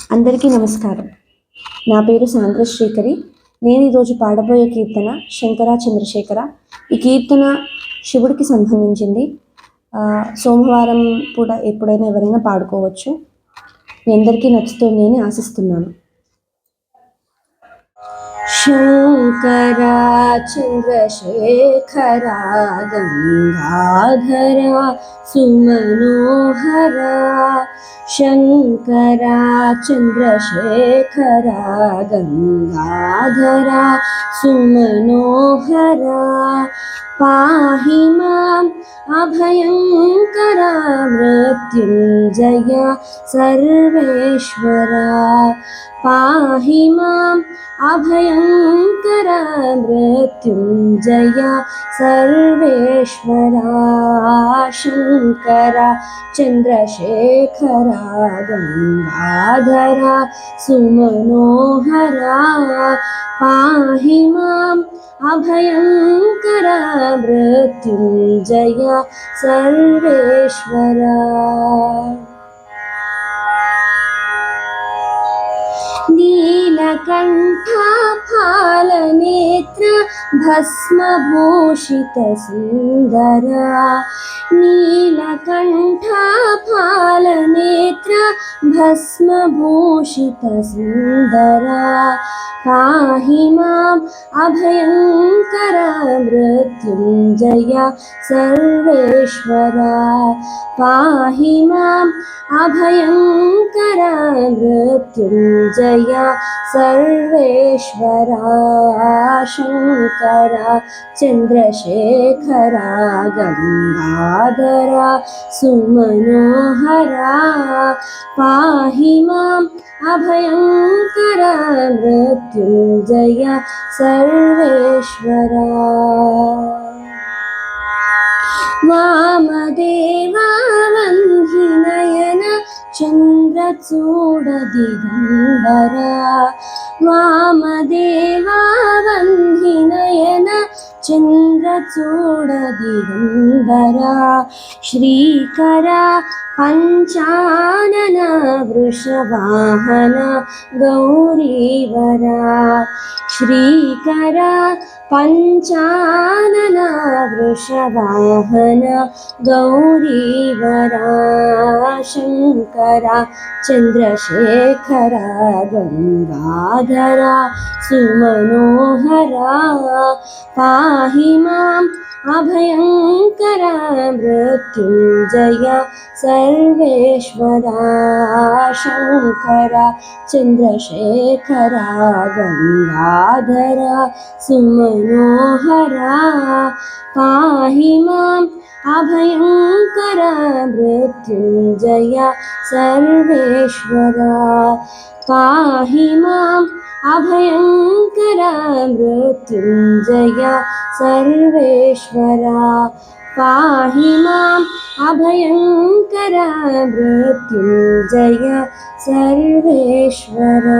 అందరికీ నమస్కారం. నా పేరు సాంద్రశ్రీకరి. నేను ఈరోజు పాడబోయే కీర్తన శంకర చంద్రశేఖర. ఈ కీర్తన శివుడికి సంబంధించింది. సోమవారం పూట ఎప్పుడైనా ఎవరైనా పాడుకోవచ్చు. మీ అందరికీ నచ్చుతుంది అని ఆశిస్తున్నాను. శంకరా చంద్రశేఖరా గంగాధరా సుమనోహరా శంకరా చంద్రశేఖరా గంగాధరా సుమనోహరా పాహి మాం అభయంకరా మృత్యుంజయ సర్వేశ్వరా పాహి మాం అభయంకరా మృత్యుంజయ సర్వేశ్వరా శంకర చంద్రశేఖరా గంగాధరా సుమనోహరా పాహి మాం అభయంకరా మృత్యుంజయ సర్వేశ్వరా నీలకంఠ ఫాలనేత్ర భస్మభూషిత సుందరా నీలకంఠ ఫాలనేత్ర భస్మభూషిత సుందరా పాహి మాం అభయంకరా మృత్యుంజయ సర్వేశ్వరా పాహి మాం అభయంకరా మృత్యుంజయ సర్వేశ్వరా శంకరా చంద్రశేఖరా గంగాధరా సుమనోహరా పాహి మాం అభయంకరా మృత్యుంజయ సర్వేశ్వరా వామదేవా వంహి నయన చంద్రచూడ దిగంబరా వామదేవా వంహి నయన చంద్రచూడ దిగంబరా శ్రీకరా పంచానన వృషవాహన గౌరీవరా శ్రీకరా పంచానన వృషవాహన గౌరీవరా శంకరా చంద్రశేఖరా గంగాధరా సుమనోహరా పాహి మాం అభయంకరా మృత్యుంజయ సర్వేశ్వరా శంకరా చంద్రశేఖరా గంగాధరా సుమనోహరా పాహి మాం అభయంకరా మృత్యుంజయ సర్వేశ్వరా పాహి మాం అభయంకరా మృత్యుంజయ సర్వేశ్వరా పాహి మాం అభయంకరా మృత్యుంజయ సర్వేశ్వరా.